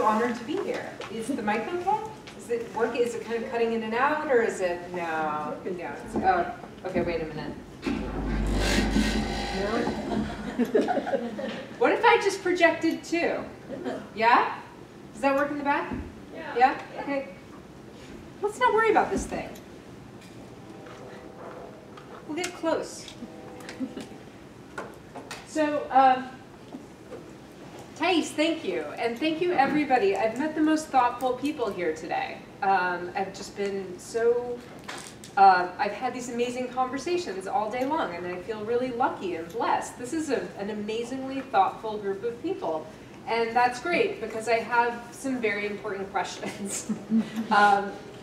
honored to be here. Is the mic okay? Is it working? Is it kind of cutting in and out, or is it no? No. Oh, okay. Wait a minute. No. What if I just projected too? Yeah? Does that work in the back? Yeah. Yeah? Okay. Let's not worry about this thing. We'll get close. So, Thais, thank you. And thank you, everybody. I've met the most thoughtful people here today. I've just been so, I've had these amazing conversations all day long, and I feel really lucky and blessed. This is an amazingly thoughtful group of people. And that's great, because I have some very important questions.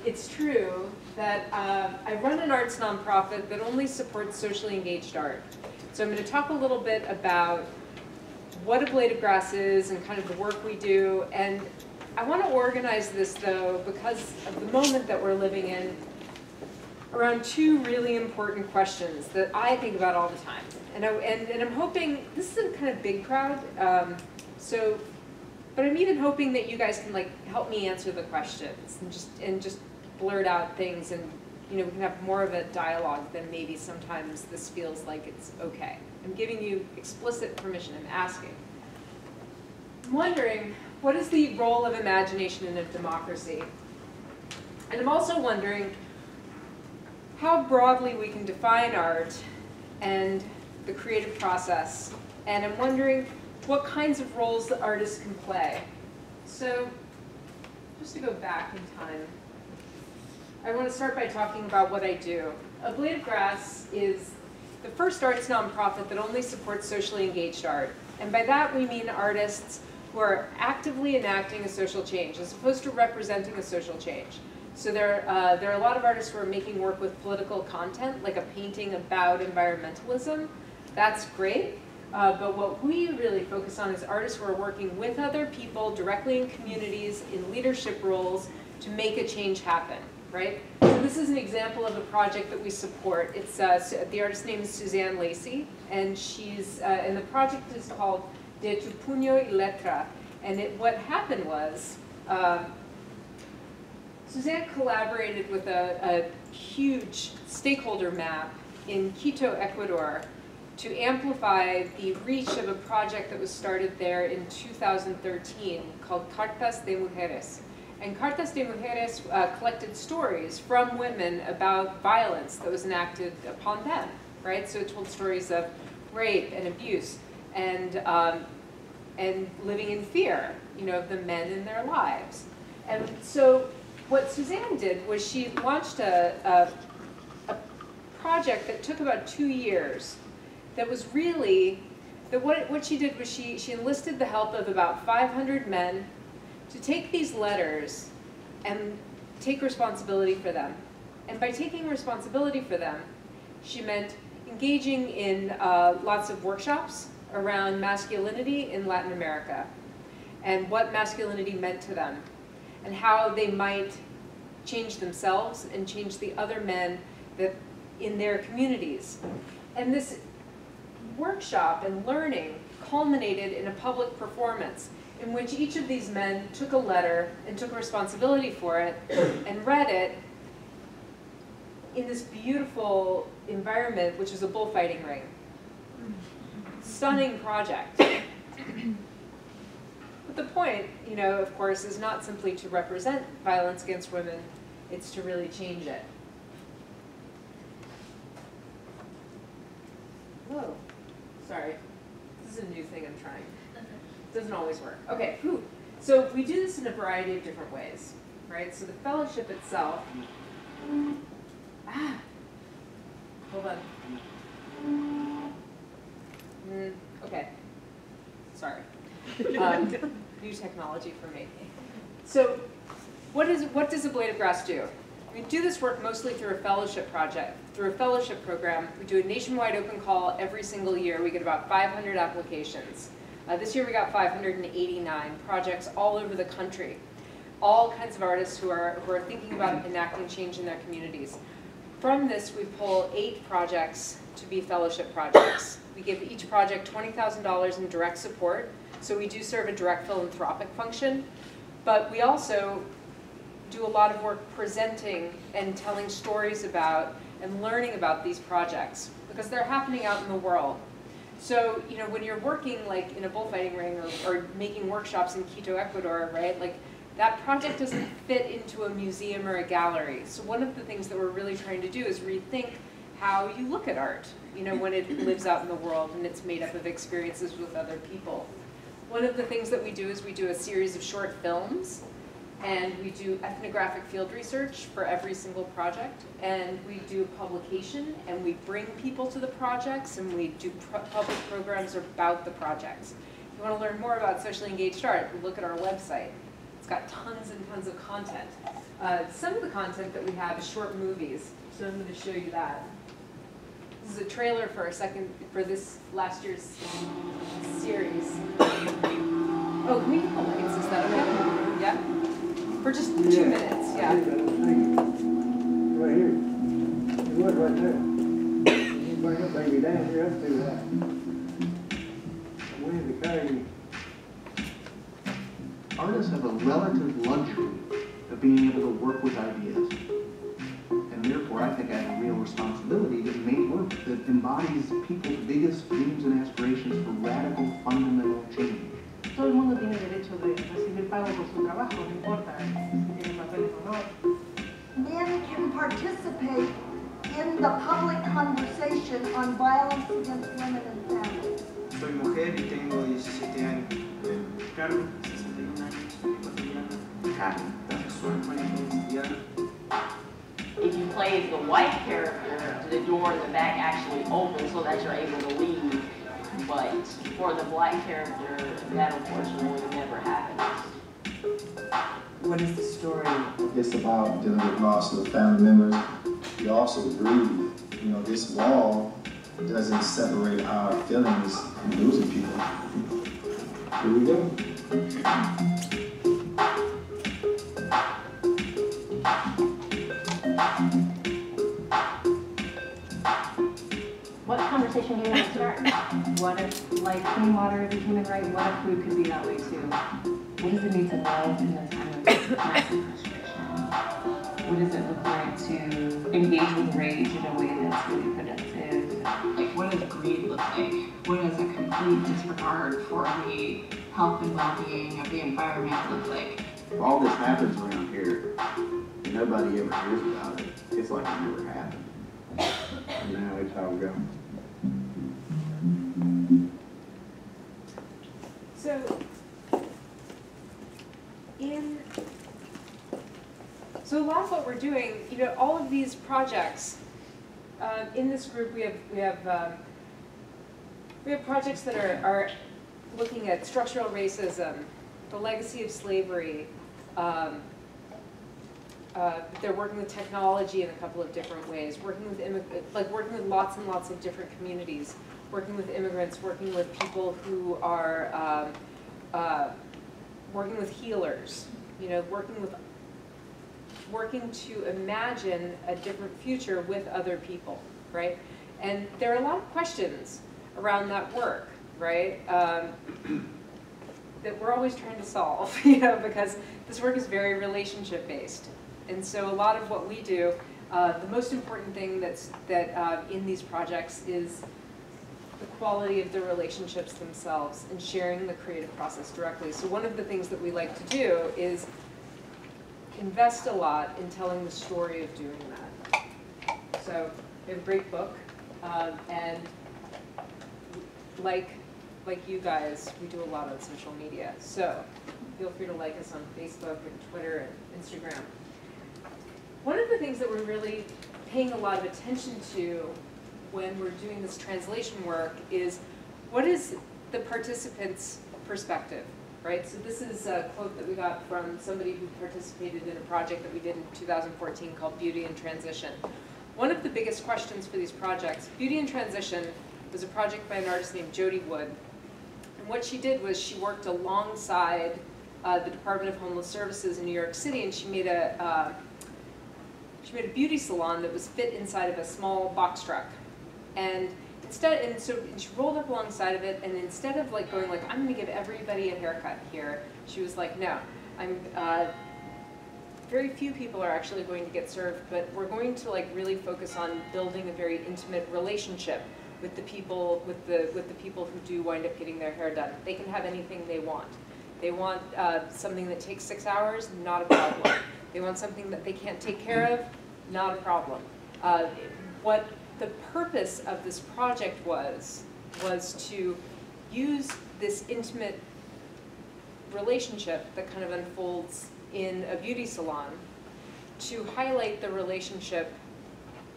It's true that I run an arts nonprofit that only supports socially engaged art. So I'm going to talk a little bit about what A Blade of Grass is and kind of the work we do. And I want to organize this, though, because of the moment that we're living in, around two really important questions that I think about all the time. And I'm hoping, this is a kind of big crowd, but I'm even hoping that you guys can help me answer the questions and just blurt out things, and we can have more of a dialogue than maybe sometimes this feels like it's okay. I'm giving you explicit permission. I'm asking. I'm wondering, what is the role of imagination in a democracy? And I'm also wondering how broadly we can define art and the creative process. And I'm wondering what kinds of roles the artists can play. So, just to go back in time, I want to start by talking about what I do. A Blade of Grass is the first arts nonprofit that only supports socially engaged art. And by that we mean artists who are actively enacting a social change, as opposed to representing a social change. So there are a lot of artists who are making work with political content, like a painting about environmentalism. That's great. But what we really focus on is artists who are working with other people directly in communities, in leadership roles, to make a change happen, right? So this is an example of a project that we support. It's the artist's name is Suzanne Lacey, and and the project is called De tu puño y letra. And what happened was, Suzanne collaborated with a huge stakeholder map in Quito, Ecuador, to amplify the reach of a project that was started there in 2013 called Cartas de Mujeres. And Cartas de Mujeres collected stories from women about violence that was enacted upon them, right? So it told stories of rape and abuse and living in fear, of the men in their lives. And so what Suzanne did was she launched a project that took about 2 years. That was really, what she did was she enlisted the help of about 500 men to take these letters and take responsibility for them. And by taking responsibility for them, she meant engaging in lots of workshops around masculinity in Latin America, and what masculinity meant to them, and how they might change themselves and change the other men in their communities. And this workshop and learning culminated in a public performance in which each of these men took a letter and took responsibility for it and read it in this beautiful environment, which is a bullfighting ring. Stunning project. But the point, of course, is not simply to represent violence against women, it's to really change it. Whoa. Sorry, this is a new thing I'm trying. It doesn't always work. Okay, so we do this in a variety of different ways, right? So the fellowship itself, hold on. Okay, sorry. New technology for me. So what does A Blade of Grass do? We do this work mostly through a fellowship project, through a fellowship program. We do a nationwide open call every single year. We get about 500 applications. This year we got 589 projects all over the country. All kinds of artists who are thinking about enacting change in their communities. From this, we pull 8 projects to be fellowship projects. We give each project $20,000 in direct support. So we do serve a direct philanthropic function. But we also do a lot of work presenting and telling stories about and learning about these projects because they're happening out in the world. So, you know, when you're working like in a bullfighting ring or making workshops in Quito, Ecuador, right, like that project doesn't fit into a museum or a gallery. So one of the things that we're really trying to do is rethink how you look at art, you know, when it lives out in the world and it's made up of experiences with other people. One of the things that we do is we do a series of short films, and we do ethnographic field research for every single project, and we do publication, and we bring people to the projects, and we do public programs about the projects. If you want to learn more about socially engaged art, look at our website. It's got tons and tons of content. Some of the content that we have is short movies, so I'm going to show you that. This is a trailer for this last year's series. Oh, can we get the lights? Is that okay? Yeah? For just 2 minutes, yeah. Right here. It was right there. You bring that baby down here, let's do that. When to carry you. Artists have a relative luxury of being able to work with ideas. And therefore, I think I have a real responsibility to make work that embodies people's biggest dreams and aspirations for radical, fundamental change. Todo el mundo tiene derecho de recibir pago por su trabajo, no importa si tiene papeles o no. Men can participate in the public conversation on violence against women and families. Soy mujer y tengo 17 años. Carmen, 61 años, ecuatoriana. Sexual, 40, lesbiana. If you play as the white character, the door in the back actually opens so that you're able to leave. But for the black character, that unfortunately never happens. What is the story? It's about dealing with loss of family members. We also grieve. You know, this wall doesn't separate our feelings from losing people. Here we go. What conversation do you want to start? What if, like, clean water is a human right? What if food could be that way too? What does it mean to love in a time of massive frustration? What does it look like to engage with rage in a way that's really productive? Like, what does greed look like? What does a complete disregard for the health and well-being of the environment look like? If all this happens around here, and nobody ever hears about it, it's like it never happened. And now it's all gone. So a lot of what we're doing, you know, all of these projects in this group, we have projects that are looking at structural racism, the legacy of slavery. They're working with technology in a couple of different ways, working with lots and lots of different communities, working with immigrants, working with people who are working with healers, you know, working to imagine a different future with other people, right? And there are a lot of questions around that work, right? That we're always trying to solve, you know, because this work is very relationship based. And so a lot of what we do, the most important thing that in these projects is the quality of the relationships themselves and sharing the creative process directly. So one of the things that we like to do is invest a lot in telling the story of doing that. So we have a great book, and like you guys, we do a lot on social media. So feel free to like us on Facebook and Twitter and Instagram. One of the things that we're really paying a lot of attention to when we're doing this translation work is what is the participant's perspective, right? So this is a quote that we got from somebody who participated in a project that we did in 2014 called Beauty in Transition. One of the biggest questions for these projects, Beauty in Transition was a project by an artist named Jody Wood. And what she did was she worked alongside the Department of Homeless Services in New York City, and she made a beauty salon that was fit inside of a small box truck. And she rolled up alongside of it, and instead of like going like, I'm gonna give everybody a haircut here, she was like, no, Very few people are actually going to get served, but we're going to like really focus on building a very intimate relationship with the people, with the people who do wind up getting their hair done. They can have anything they want. They want something that takes 6 hours, not a problem. They want something that they can't take care of, not a problem. What the purpose of this project was to use this intimate relationship that kind of unfolds in a beauty salon to highlight the relationship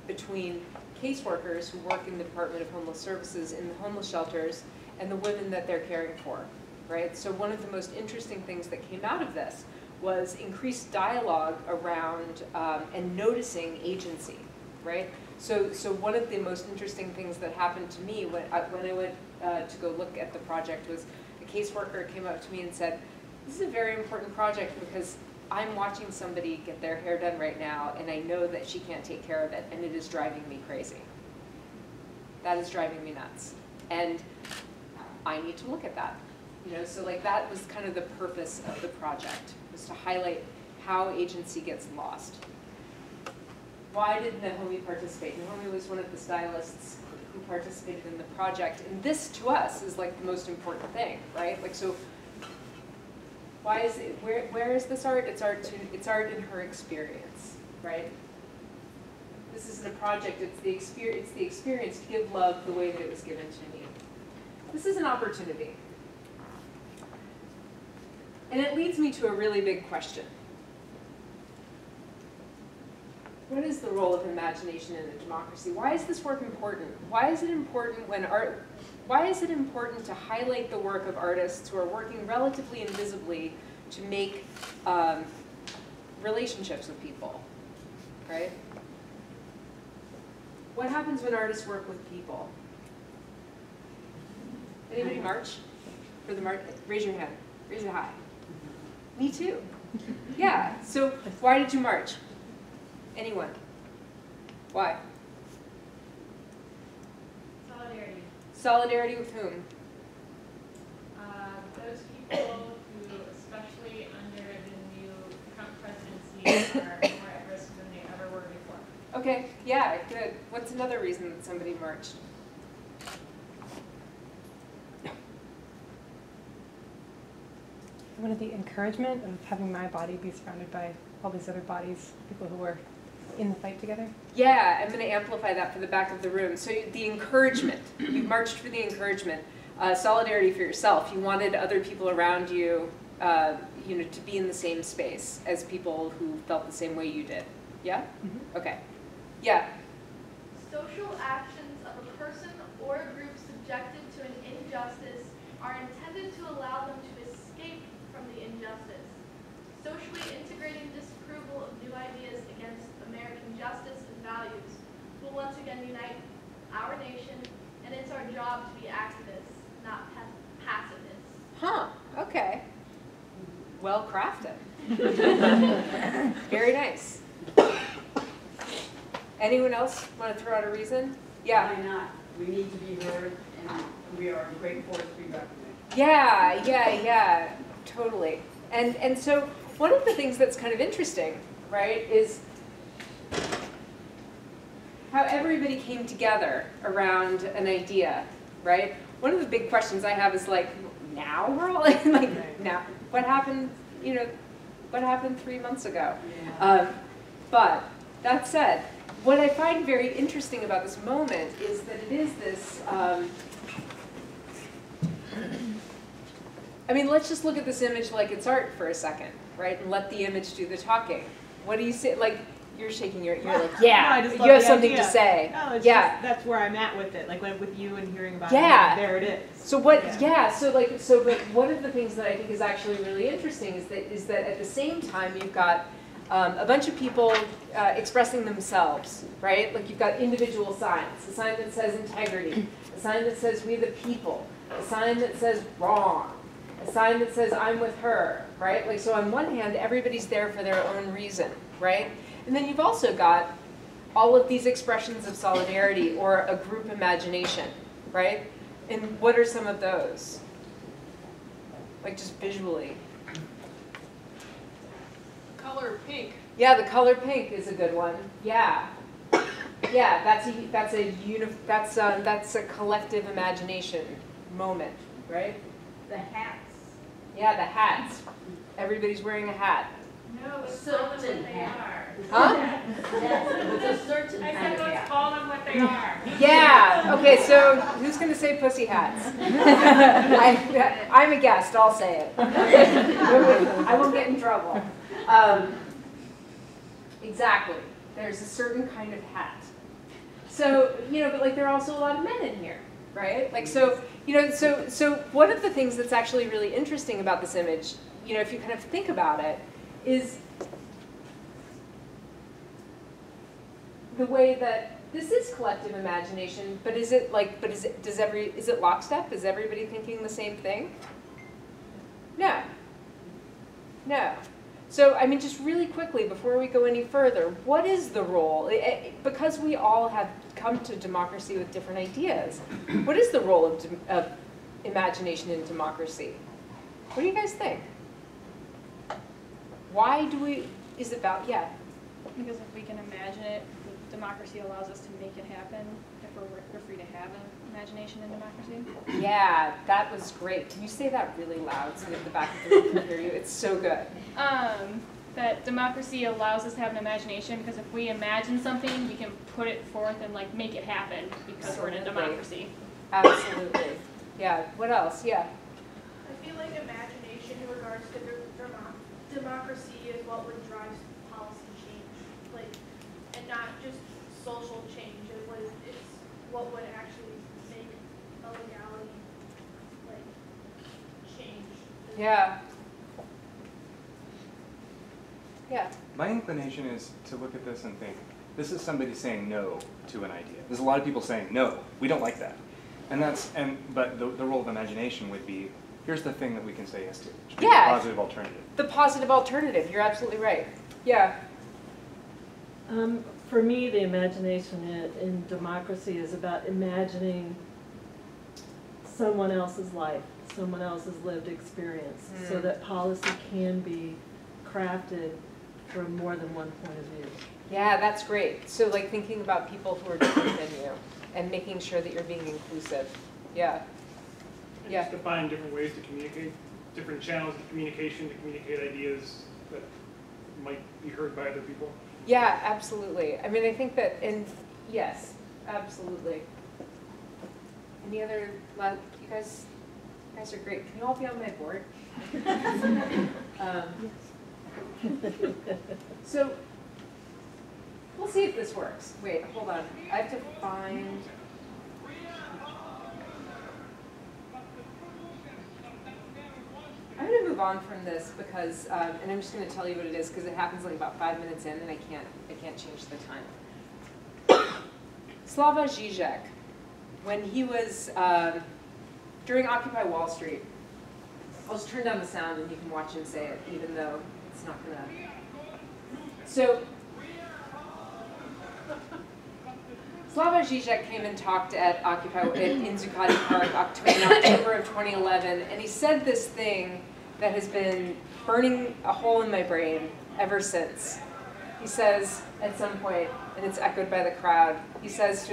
between caseworkers who work in the Department of Homeless Services in the homeless shelters and the women that they're caring for, right? So one of the most interesting things that came out of this was increased dialogue around and noticing agency, right? So one of the most interesting things that happened to me when I went to go look at the project was a caseworker came up to me and said, "This is a very important project because I'm watching somebody get their hair done right now and I know that she can't take care of it and it is driving me crazy. That is driving me nuts. And I need to look at that." You know, so like that was kind of the purpose of the project, was to highlight how agency gets lost. Why did Naomi participate? Naomi was one of the stylists who participated in the project, and this to us is like the most important thing, right? Like, so why is it, where is this art? It's art in her experience, right? This isn't a project, it's the experience to give love the way that it was given to me. This is an opportunity. And it leads me to a really big question. What is the role of imagination in a democracy? Why is this work important? Why is it important why is it important to highlight the work of artists who are working relatively invisibly to make relationships with people, right? What happens when artists work with people? Anybody march? For the march? Raise your hand. Raise it high. Me too. Yeah, so why did you march? Anyone? Why? Solidarity. Solidarity with whom? Those people who, especially under the new Trump presidency, are more at risk than they ever were before. Okay, yeah, good. What's another reason that somebody marched? One of the encouragement of having my body be surrounded by all these other bodies, people who were in the fight together. Yeah, I'm going to amplify that for the back of the room. So the encouragement, you marched for the encouragement. Solidarity for yourself. You wanted other people around you, you know, to be in the same space as people who felt the same way you did. Yeah? Mm-hmm. Okay. Yeah? Social actions of a person or a group subjected to an injustice are intended to allow them to escape from the injustice. Socially integrating disapproval of new ideas against American justice and values will once again unite our nation, and it's our job to be activists, not pacifists. Huh, okay. Well crafted. Very nice. Anyone else want to throw out a reason? Yeah. Why not? We need to be heard, and we are grateful to be recognized. Yeah, totally. And so one of the things that's kind of interesting, right, is how everybody came together around an idea, right? One of the big questions I have is like, now we're all like, now what happened? You know, what happened 3 months ago? Yeah. But that said, what I find very interesting about this moment is that it is this. I mean, let's just look at this image like it's art for a second, right? And let the image do the talking. What do you say? Like, you're shaking your, you're like, yeah, no, you have something to say. No, it's yeah. Just, that's where I'm at with it. Like with you and hearing about yeah. it, there it is. So what, but one of the things that I think is actually really interesting is that at the same time you've got a bunch of people expressing themselves, right? Like you've got individual signs, a sign that says integrity, a sign that says we the people, a sign that says wrong, a sign that says I'm with her, right? Like, so on one hand, everybody's there for their own reason, right? And then you've also got all of these expressions of solidarity or a group imagination, right? And what are some of those? Like just visually. color pink. Yeah, the color pink is a good one. Yeah. Yeah, that's a collective imagination moment, right? The hats. Yeah, the hats. Everybody's wearing a hat. No, let's Certain call them what they hat. are. Huh? Yes, it's a certain I kind said of let's hat. call them what they are. Yeah. Okay, so who's going to say pussy hats? I'm a guest. I'll say it. I won't get in trouble. Exactly. There's a certain kind of hat. So, but like there are also a lot of men in here, right? Like, so, so one of the things that's actually really interesting about this image, if you kind of think about it, is the way that this is collective imagination, but is it lockstep? Is everybody thinking the same thing? No. No. So, I mean, just really quickly, before we go any further, what is the role? Because we all have come to democracy with different ideas, what is the role of imagination in democracy? What do you guys think? Why do we, is it about, yeah? Because if we can imagine it, democracy allows us to make it happen. If we're free to have an imagination in democracy. Yeah, that was great. Can you say that really loud so that the back of the room can hear you? It's so good. That democracy allows us to have an imagination because if we imagine something, we can put it forth and like make it happen because we're in a democracy. Absolutely. Yeah. What else? Yeah. I feel like imagination in regards to democracy is what would drive policy change, and not just social change. It's what would actually make a legality change. Yeah. Yeah. My inclination is to look at this and think, this is somebody saying no to an idea. There's a lot of people saying, no, we don't like that. But the role of imagination would be, here's the thing that we can say yes to. Which Yeah. The positive alternative. The positive alternative. You're absolutely right. Yeah. For me, the imagination in democracy is about imagining someone else's life, someone else's lived experience, so that policy can be crafted from more than one point of view. Yeah, that's great. So like thinking about people who are different than you and making sure that you're being inclusive. Yeah. And just to find different ways to communicate, different channels of communication to communicate ideas that might be heard by other people. Yeah, absolutely. I mean, I think that, and yes, absolutely. Any other, you guys are great. Can you all be on my board? So, we'll see if this works. Wait, hold on. I have to find... I'm going to move on from this because, and I'm just going to tell you what it is because it happens like about 5 minutes in and I can't change the time. Slavoj Žižek, when he was, during Occupy Wall Street, I'll just turn down the sound and you can watch him say it, even though it's not going to. So, Slavoj Žižek came and talked at Occupy in Zuccotti Park in October of 2011, and he said this thing that has been burning a hole in my brain ever since. He says at some point, and it's echoed by the crowd, he says,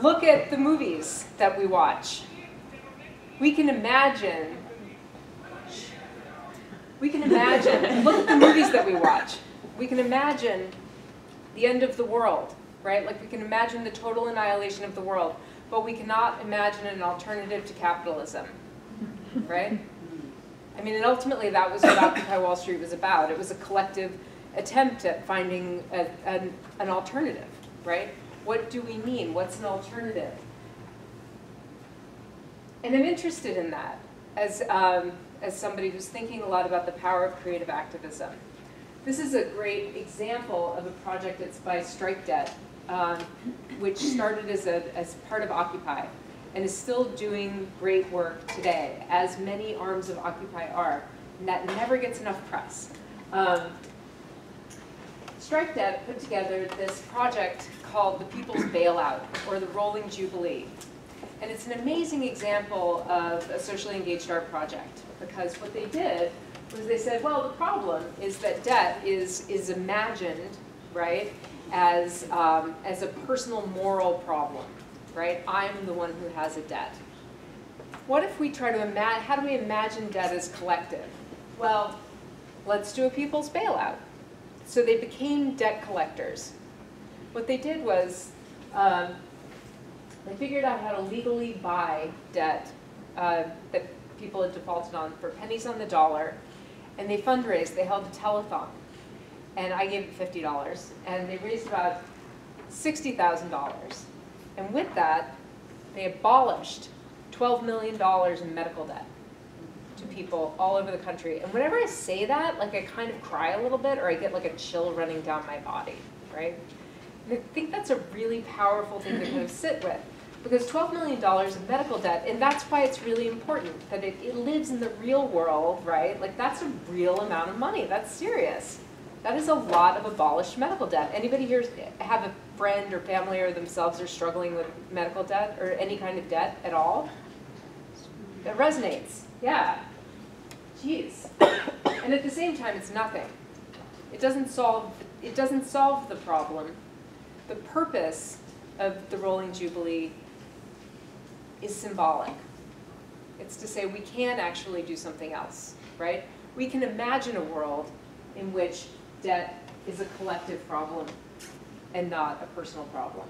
look at the movies that we watch. We can imagine, look at the movies that we watch. We can imagine the end of the world, right? Like we can imagine the total annihilation of the world, but we cannot imagine an alternative to capitalism, right? I mean, and ultimately that was what Occupy Wall Street was about. It was a collective attempt at finding an alternative, right? What do we mean? What's an alternative? And I'm interested in that as somebody who's thinking a lot about the power of creative activism. This is a great example of a project that's by Strike Debt, which started as part of Occupy and is still doing great work today, as many arms of Occupy are. And that never gets enough press. Strike Debt put together this project called the People's Bailout, or the Rolling Jubilee. And it's an amazing example of a socially engaged art project, because what they did was they said, well, the problem is that debt is imagined, right, as a personal moral problem, right? I'm the one who has a debt. What if we try to imagine, how do we imagine debt as collective? Well, let's do a people's bailout. So they became debt collectors. What they did was they figured out how to legally buy debt that people had defaulted on for pennies on the dollar, and they fundraised. They held a telethon, and I gave it $50, and they raised about $60,000. And with that, they abolished $12 million in medical debt to people all over the country. And whenever I say that, like I kind of cry a little bit, or I get like a chill running down my body, right? And I think that's a really powerful thing to kind of sit with. Because $12 million of medical debt, and that's why it's really important that it lives in the real world, right? Like that's a real amount of money. That's serious. That is a lot of abolished medical debt. Anybody here have a friend or family or themselves are struggling with medical debt or any kind of debt at all? That resonates. Yeah. Jeez. And at the same time, it's nothing. It doesn't solve the problem. The purpose of the Rolling Jubilee is symbolic. It's to say we can actually do something else, right? We can imagine a world in which debt is a collective problem and not a personal problem.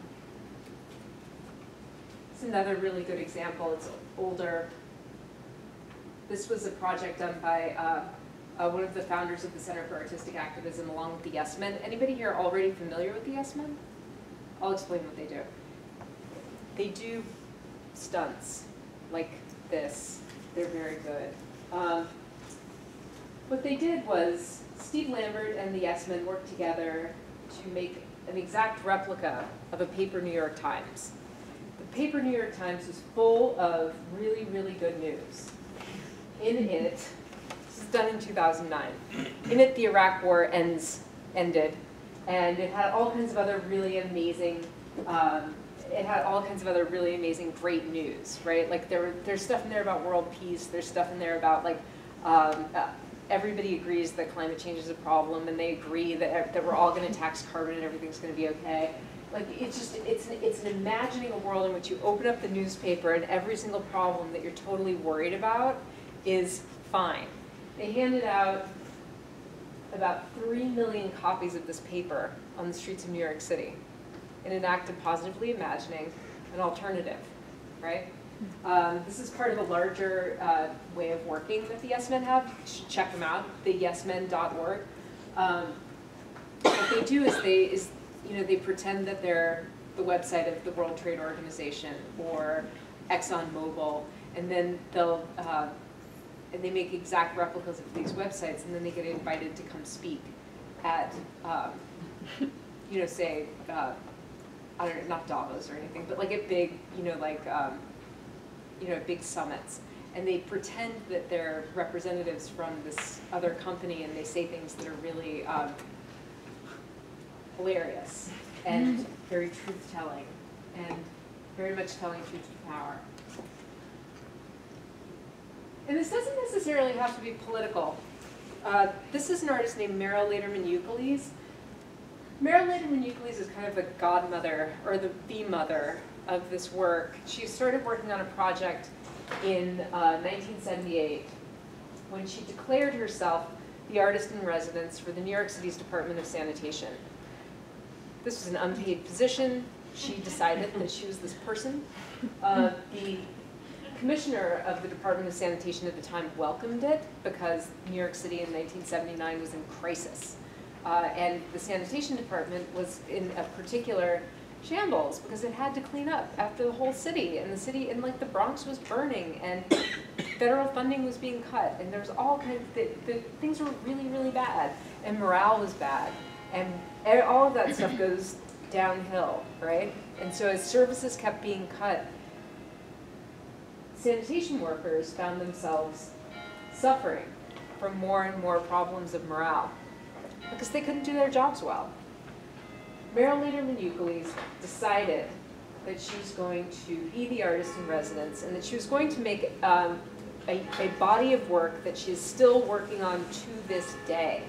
It's another really good example. It's older. This was a project done by one of the founders of the Center for Artistic Activism along with the Yes Men. Anybody here already familiar with the Yes Men? I'll explain what they do. They do stunts like this. They're very good. What they did was Steve Lambert and the Yes Men worked together to make an exact replica of a paper New York Times. The paper New York Times was full of really, really good news. In it, this is done in 2009, in it the Iraq War ended, and it had all kinds of other really amazing, great news, right? Like there's stuff in there about world peace, there's stuff in there about like, everybody agrees that climate change is a problem, and they agree that we're all gonna tax carbon and everything's gonna be okay. Like it's an imagining a world in which you open up the newspaper and every single problem that you're totally worried about is fine. They handed out about 3 million copies of this paper on the streets of New York City in an act of positively imagining an alternative, right? This is part of a larger way of working that the Yes Men have. You should check them out, theyesmen.org. What they do is they pretend that they're the website of the World Trade Organization or ExxonMobil, and then and they make exact replicas of these websites, and then they get invited to come speak at, say, I don't know, not Davos or anything, but like at big, big summits. And they pretend that they're representatives from this other company, and they say things that are really hilarious and very truth-telling and very much telling truth to power. And this doesn't necessarily have to be political. This is an artist named Meryl Laderman-Euclides. Meryl Laderman-Euclides is kind of the godmother, or the mother of this work. She started working on a project in 1978 when she declared herself the artist in residence for the New York City's Department of Sanitation. This was an unpaid position. She decided that she was this person. The commissioner of the Department of Sanitation at the time welcomed it because New York City in 1979 was in crisis. And the sanitation department was in a particular shambles because it had to clean up after the whole city, and the city in like the Bronx was burning, and federal funding was being cut, and there was all kinds of things were really, really bad, and morale was bad, and all of that stuff goes downhill, right? And so as services kept being cut, sanitation workers found themselves suffering from more and more problems of morale because they couldn't do their jobs well. Meryl Laderman-Euclides decided that she was going to be the artist in residence and that she was going to make a a body of work that she is still working on to this day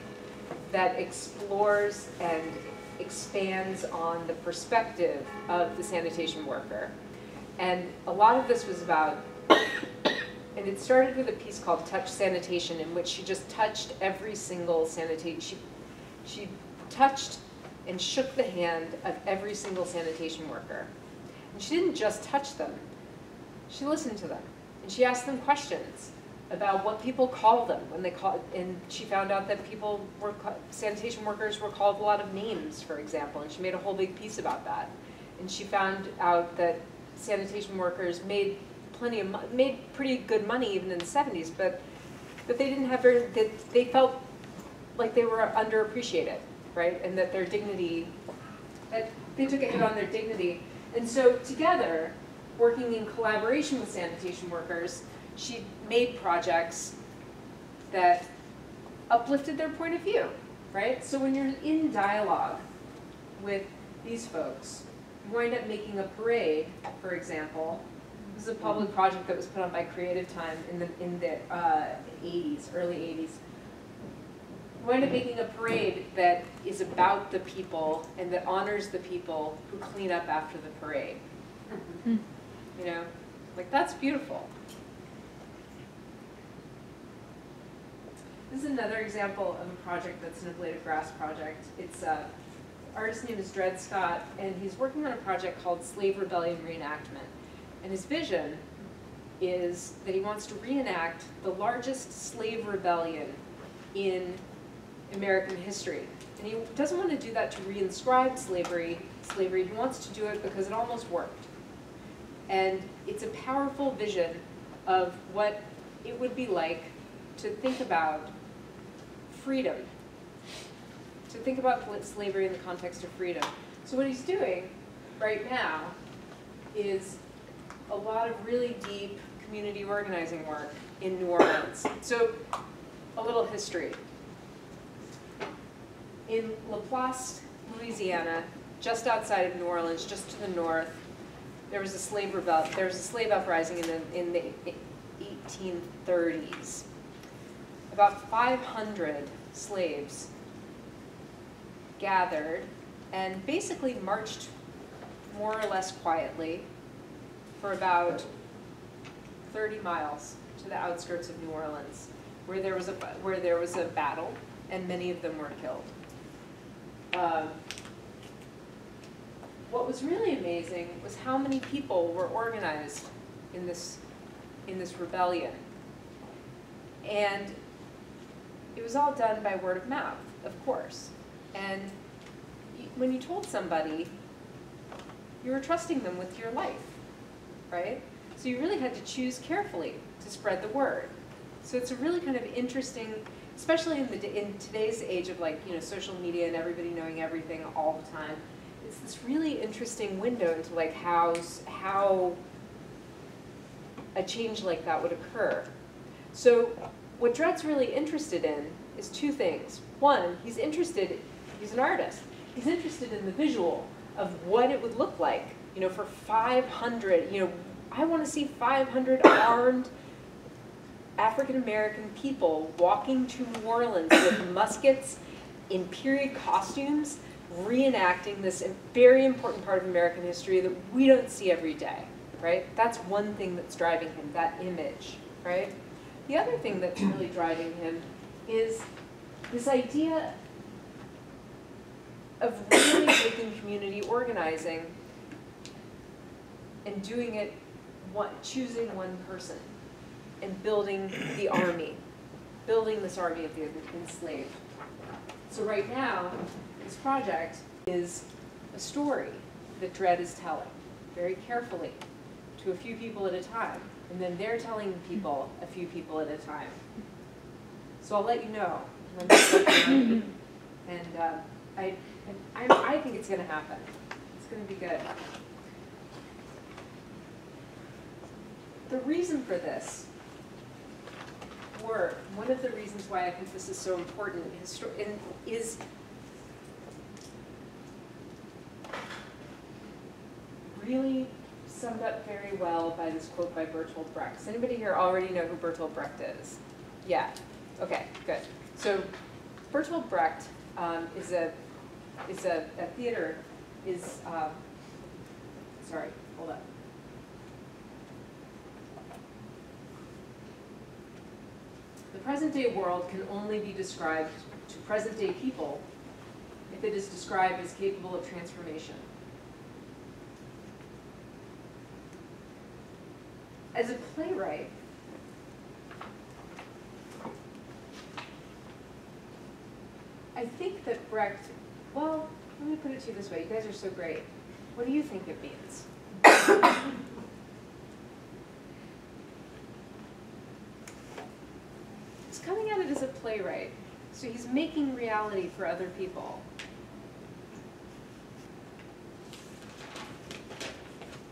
that explores and expands on the perspective of the sanitation worker. And a lot of this was about, and it started with a piece called Touch Sanitation, in which she just touched every single sanitation. She touched and shook the hand of every single sanitation worker. And she didn't just touch them, she listened to them. And she asked them questions about what people call them when they call, and she found out that sanitation workers were called a lot of names, for example, and she made a whole big piece about that. And she found out that sanitation workers made pretty good money even in the 70s, but they didn't have they felt like they were underappreciated, right? And that their dignity, that they took a hit on their dignity. And so together, working in collaboration with sanitation workers, she made projects that uplifted their point of view, right? So when you're in dialogue with these folks, you wind up making a parade, for example. This is a public project that was put on by Creative Time in the 80s, early 80s. You wind up making a parade that is about the people and that honors the people who clean up after the parade. You know, like that's beautiful. This is another example of a project that's an ablative grass project. It's artist's name is Dred Scott, and he's working on a project called Slave Rebellion Reenactment. And his vision is that he wants to reenact the largest slave rebellion in American history. And he doesn't want to do that to reinscribe slavery. He wants to do it because it almost worked. And it's a powerful vision of what it would be like to think about freedom, to think about slavery in the context of freedom. So what he's doing right now is a lot of really deep community organizing work in New Orleans. So a little history. In Laplace, Louisiana, just outside of New Orleans, just to the north, there was a slave uprising in the 1830s. About 500 slaves gathered and basically marched more or less quietly for about 30 miles to the outskirts of New Orleans, where there was a battle, and many of them were killed. What was really amazing was how many people were organized in this rebellion, and it was all done by word of mouth, of course. And when you told somebody, you were trusting them with your life, right? So you really had to choose carefully to spread the word. So it's a really kind of interesting, especially in today's age of social media and everybody knowing everything all the time. It's this really interesting window into how a change like that would occur. So what Dred's really interested in is two things. One, he's an artist. He's interested in the visual of what it would look like, for 500, I want to see 500 armed African-American people walking to New Orleans with muskets in period costumes, reenacting this very important part of American history that we don't see every day, right? That's one thing that's driving him, that image, right? The other thing that's really driving him is this idea of really taking community organizing and doing it, choosing one person and building the army, building this army of the enslaved. So right now, this project is a story that Dred is telling very carefully to a few people at a time, and then they're telling people a few people at a time. So I'll let you know. And I think it's going to happen. It's going to be good. The reason for this work, one of the reasons why I think this is so important is really summed up very well by this quote by Bertolt Brecht. Does anybody here already know who Bertolt Brecht is? Yeah. Okay, good. So Bertolt Brecht is a theater, sorry, hold up. The present-day world can only be described to present-day people if it is described as capable of transformation. As a playwright, I think that Brecht, well, let me put it to you this way. You guys are so great. What do you think it means? He's coming at it as a playwright, so he's making reality for other people.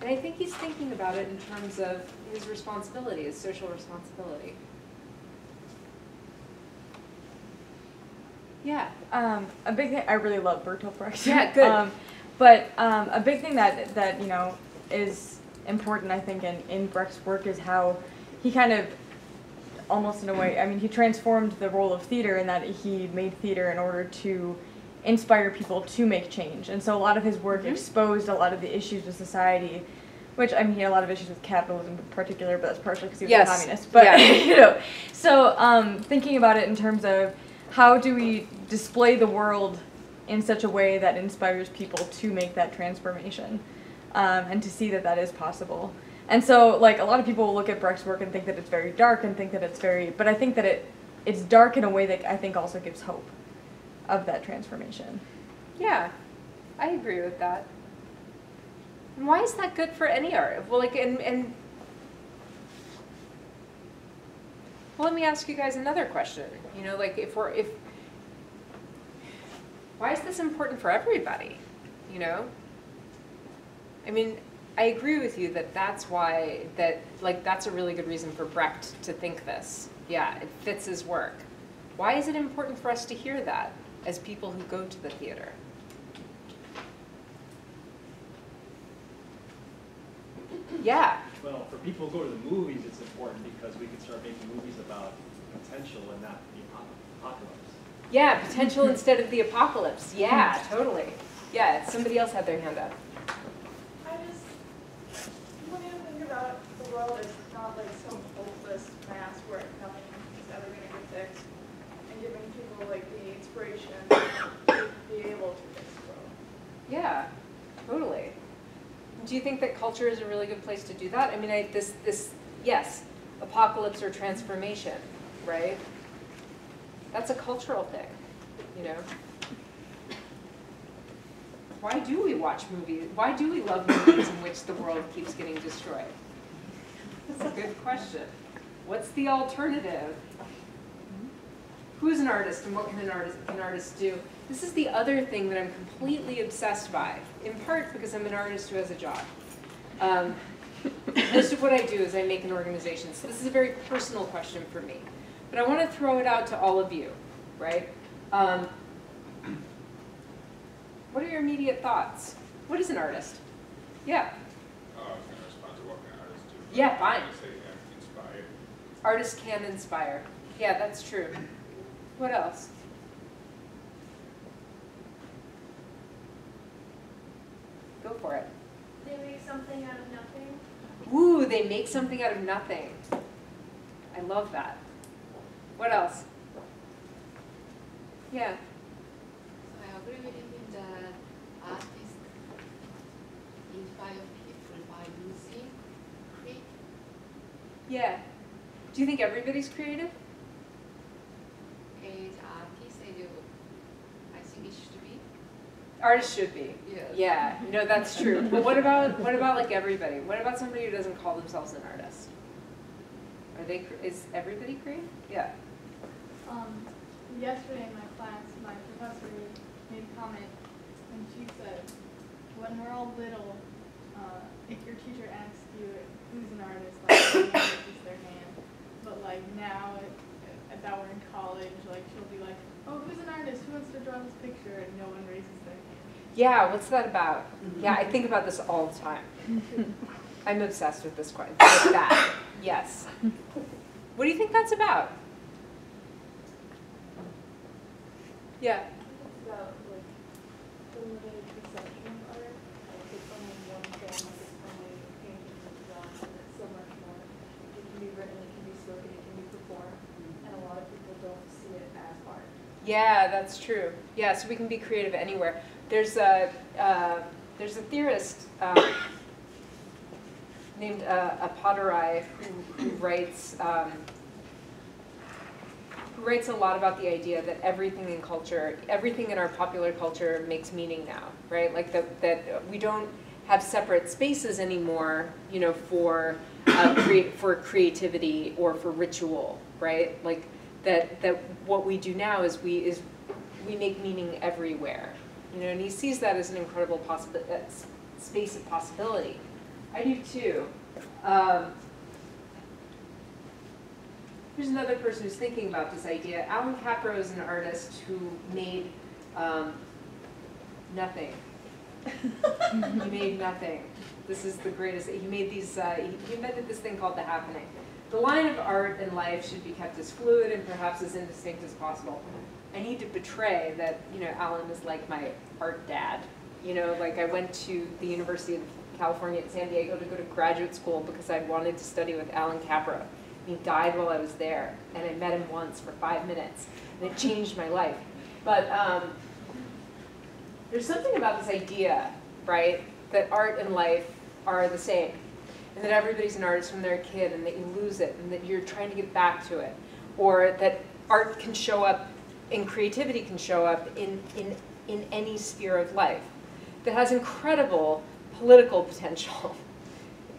And I think he's thinking about it in terms of his responsibility, his social responsibility. Yeah. A big thing, I really love Bertolt Brecht. Yeah, good. But a big thing that you know is important, I think, in Brecht's work is how he kind of, almost in a way, I mean, he transformed the role of theater in that he made theater in order to inspire people to make change. And so a lot of his work exposed a lot of the issues with society, which, I mean, he had a lot of issues with capitalism in particular, but that's partially because he was a communist. But, you know, so thinking about it in terms of how do we display the world in such a way that inspires people to make that transformation, and to see that that is possible. And so, like, a lot of people will look at Brecht's work and think that it's very dark and think that it's very, but I think that it's dark in a way that I think also gives hope of that transformation. Yeah, I agree with that. And why is that good for any art? Well, like, well, let me ask you guys another question. You know, like, why is this important for everybody? You know? I mean, I agree with you that that's why, that's a really good reason for Brecht to think this. Yeah, it fits his work. Why is it important for us to hear that as people who go to the theater? Yeah. Well, for people who go to the movies, it's important because we can start making movies about potential and not the apocalypse. Yeah, potential instead of the apocalypse. Yeah, totally. Yeah, somebody else had their hand up. When you think about the world as not like some hopeless mass where nothing is ever going to get fixed, and giving people like the inspiration to be able to fix the world. Yeah, totally. Do you think that culture is a really good place to do that? I mean, yes, apocalypse or transformation, right? That's a cultural thing, you know? Why do we watch movies? Why do we love movies in which the world keeps getting destroyed? That's a good question. What's the alternative? Who's an artist and what can an artist do? This is the other thing that I'm completely obsessed by, in part because I'm an artist who has a job. Most of what I do is I make an organization, so this is a very personal question for me. But I want to throw it out to all of you, right? What are your immediate thoughts? What is an artist? Yeah. Can I respond to what can artists do? Yeah, fine. I say inspire. Artists can inspire. Yeah, that's true. What else? Go for it. They make something out of nothing. Ooh, they make something out of nothing. I love that. What else? Yeah. I agree with him that artists inspire people by using creativity. Yeah. Do you think everybody's creative? As artists, I think it should be. Artists should be. Yes. Yeah. No, that's true. But what about like everybody? What about somebody who doesn't call themselves an artist? Is everybody creative? Yeah. Yesterday in my class, my professor made a comment, and she said, when we're all little, if your teacher asks you who's an artist, like, everyone raises their hand. But like now, that we're in college, like she'll be like, oh, who's an artist? Who wants to draw this picture? And no one raises their hand. Yeah, what's that about? Yeah, I think about this all the time. I'm obsessed with this question. With that, yes. What do you think that's about? Yeah. It's about like the limited conception of art. Like it's only one thing, like it's only painting and drawing, and it's so much more. It can be written, it can be spoken, it can be performed, and a lot of people don't see it as art. Yeah, that's true. Yeah, so we can be creative anywhere. There's a theorist named Valparaiso who writes a lot about the idea that everything in culture, everything in our popular culture makes meaning now, right? Like that we don't have separate spaces anymore, you know, for creativity or for ritual, right? Like that what we do now is we make meaning everywhere, you know. And he sees that as an incredible space of possibility. I do too. Here's another person who's thinking about this idea. Alan Capro is an artist who made nothing. He made nothing. This is the greatest. He made these. He invented this thing called the happening. The line of art and life should be kept as fluid and perhaps as indistinct as possible. I need to betray that, you know, Alan is like my art dad. You know, like I went to the University of California at San Diego to go to graduate school because I wanted to study with Alan Capro. He died while I was there, and I met him once for 5 minutes, and it changed my life. But there's something about this idea, right, that art and life are the same, and that everybody's an artist when they're a kid, and that you lose it, and that you're trying to get back to it, or that art can show up, and creativity can show up in any sphere of life, that has incredible political potential,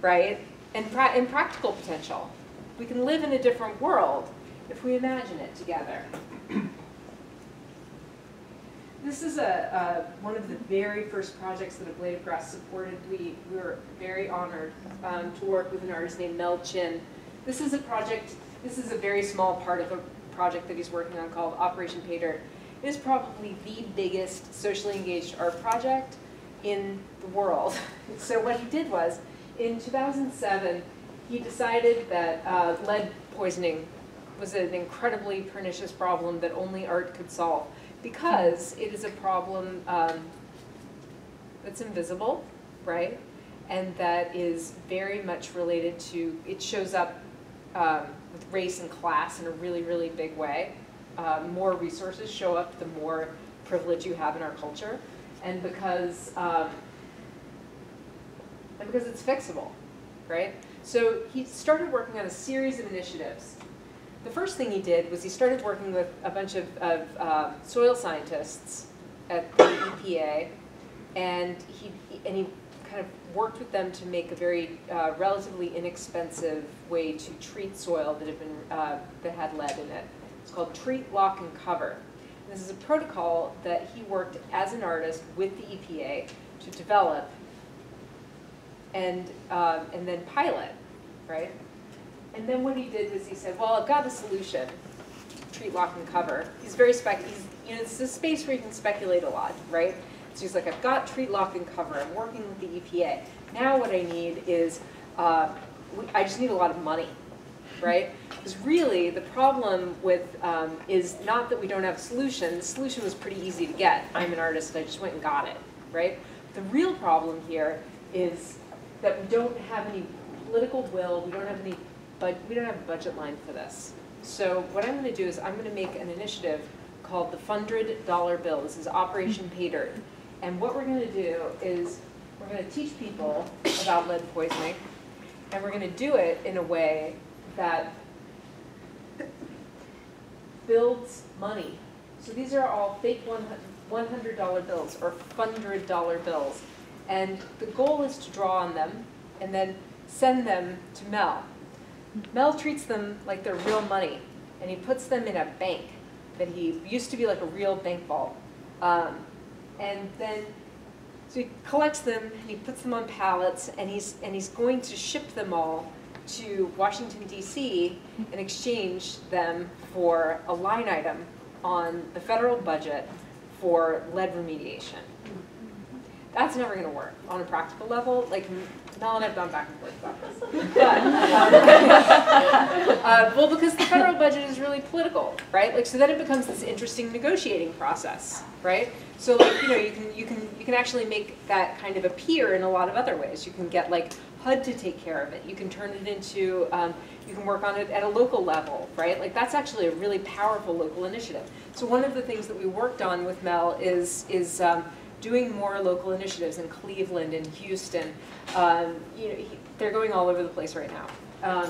right, and practical potential. We can live in a different world if we imagine it together. This is one of the very first projects that A Blade of Grass supported. We were very honored to work with an artist named Mel Chin. This is a project, this is a very small part of a project that he's working on called Operation Pay Dirt. It is probably the biggest socially engaged art project in the world. So what he did was, in 2007, he decided that lead poisoning was an incredibly pernicious problem that only art could solve, because it is a problem that's invisible, right? And that is very much related to, it shows up with race and class in a really, really big way. More resources show up, the more privilege you have in our culture. And because it's fixable, right? So he started working on a series of initiatives. The first thing he did was he started working with a bunch of soil scientists at the EPA, and he kind of worked with them to make a very relatively inexpensive way to treat soil that had been that had lead in it. It's called treat, lock, and cover. And this is a protocol that he worked as an artist with the EPA to develop and then pilot, right? And then what he did was he said, well, I've got a solution, treat, lock, and cover. He's very you know, it's a space where you can speculate a lot, right? So he's like, I've got treat, lock, and cover. I'm working with the EPA. Now what I need is, I just need a lot of money, right? Because really, the problem with, is not that we don't have a solution. The solution was pretty easy to get. I'm an artist, I just went and got it, right? The real problem here is that we don't have any political will, we don't have any, we don't have a budget line for this. So what I'm going to do is I'm going to make an initiative called the $100 Bill. This is Operation Pay Dirt. And what we're going to do is we're going to teach people about lead poisoning, and we're going to do it in a way that builds money. So these are all fake $100 bills or $100 bills. And the goal is to draw on them and then send them to Mel. Mel treats them like they're real money, and he puts them in a bank that he used to be like a real bank vault. And then, so he collects them and he puts them on pallets, and he's going to ship them all to Washington, D.C. and exchange them for a line item on the federal budget for lead remediation. That's never going to work on a practical level. Like, Mel and I have gone back and forth about this. But, well, because the federal budget is really political, right? Like, so then it becomes this interesting negotiating process, right? So, like, you know, you can actually make that kind of appear in a lot of other ways. You can get like HUD to take care of it. You can turn it into, you can work on it at a local level, right? Like, that's actually a really powerful local initiative. So one of the things that we worked on with Mel is doing more local initiatives in Cleveland and Houston. You know, they're going all over the place right now.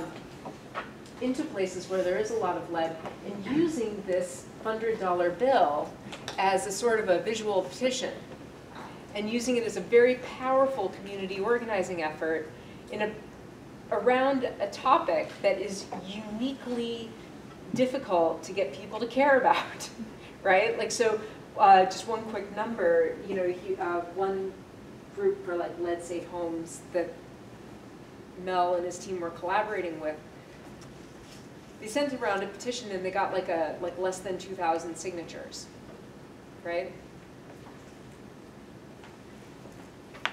Into places where there is a lot of lead, and using this $100 bill as a sort of a visual petition, and using it as a very powerful community organizing effort around a topic that is uniquely difficult to get people to care about, right? Like, so just one quick number, you know, one group for like lead safe homes that Mel and his team were collaborating with, they sent around a petition and they got like less than 2,000 signatures, right?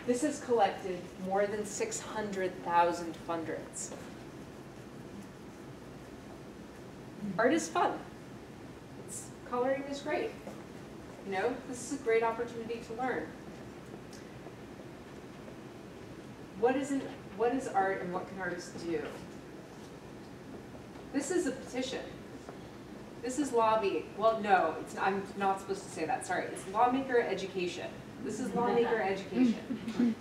This has collected more than 600,000 funders. Art is fun. Coloring is great. You know, this is a great opportunity to learn. What is art and what can artists do? This is a petition. This is lobbying. Well, no, I'm not supposed to say that. Sorry. It's lawmaker education. This is lawmaker education.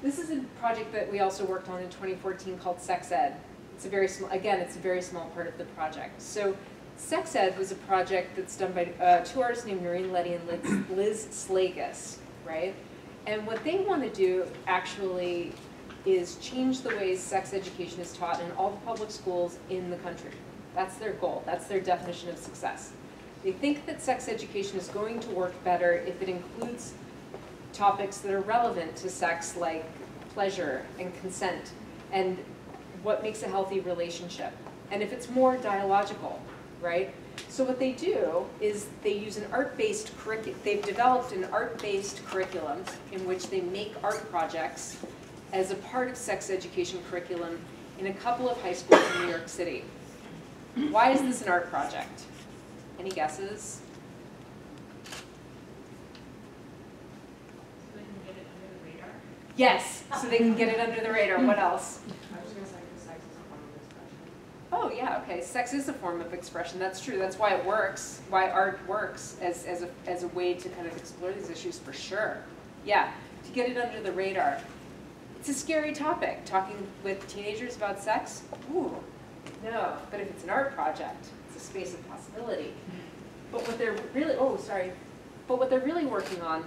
This is a project that we also worked on in 2014 called Sex Ed. It's a very small, again, it's a very small part of the project. So Sex Ed was a project that's done by two artists named Noreen Letty and Liz Slagus, right? And what they want to do actually is change the ways sex education is taught in all the public schools in the country. That's their goal. That's their definition of success. They think that sex education is going to work better if it includes topics that are relevant to sex, like pleasure and consent and what makes a healthy relationship. And if it's more dialogical, right? So what they do is they use an art-based curriculum. They've developed an art-based curriculum in which they make art projects as a part of sex education curriculum in a couple of high schools in New York City. Why is this an art project? Any guesses? So they can get it under the radar? Yes, so they can get it under the radar. What else? I was going to say because sex is a form of expression. Oh yeah, okay. Sex is a form of expression. That's true. That's why it works. Why art works as a way to kind of explore these issues for sure. Yeah, to get it under the radar. It's a scary topic. Talking with teenagers about sex. Ooh, no. But if it's an art project, it's a space of possibility. But what they're really But what they're really working on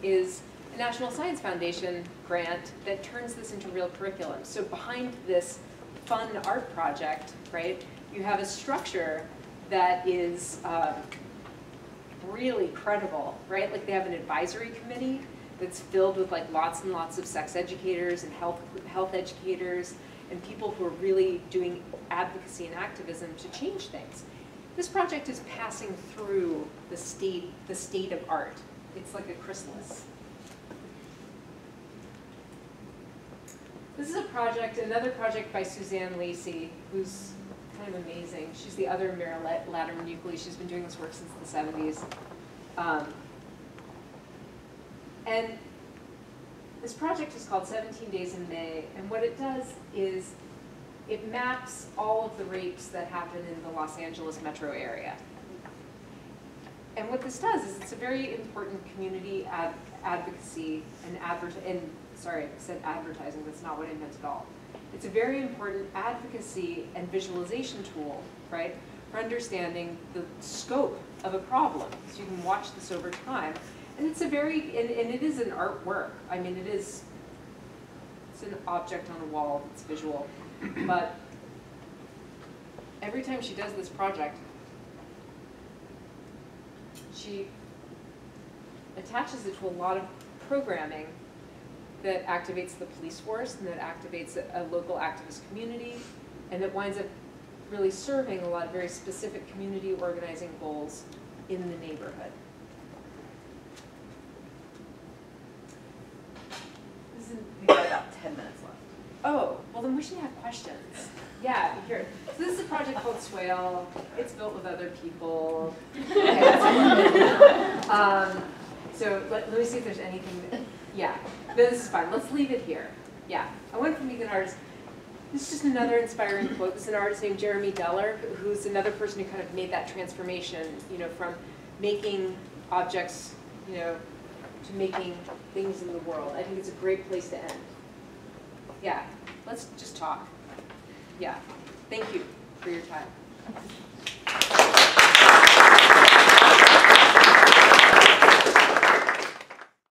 is a National Science Foundation grant that turns this into real curriculum. So behind this fun art project, right, you have a structure that is really credible, right? Like they have an advisory committee that's filled with like lots and lots of sex educators and health educators and people who are really doing advocacy and activism to change things. This project is passing through the state of art. It's like a chrysalis. This is another project by Suzanne Lacey, who's kind of amazing. She's the other Mira Latimer Nuclei. She's been doing this work since the 70s. And this project is called 17 Days in May, and what it does is it maps all of the rapes that happen in the Los Angeles metro area. And what this does is it's a very important community advocacy and sorry, I said advertising, that's not what I meant at all. It's a very important advocacy and visualization tool, right, for understanding the scope of a problem. So you can watch this over time. And it's and it is an artwork. I mean, it's an object on a wall that's visual. But every time she does this project, she attaches it to a lot of programming that activates the police force and that activates a local activist community and that winds up really serving a lot of very specific community organizing goals in the neighborhood. We've got about 10 minutes left. Oh, well then we should have questions. Yeah, here. So this is a project called Swale. It's built with other people. Okay, so let me see if there's anything that, yeah, this is fine. Let's leave it here. Yeah, I went from being an artist. This is just another inspiring quote. This is an artist named Jeremy Deller, who's another person who kind of made that transformation, from making objects, to making things in the world. I think it's a great place to end. Yeah, let's just talk. Yeah, thank you for your time.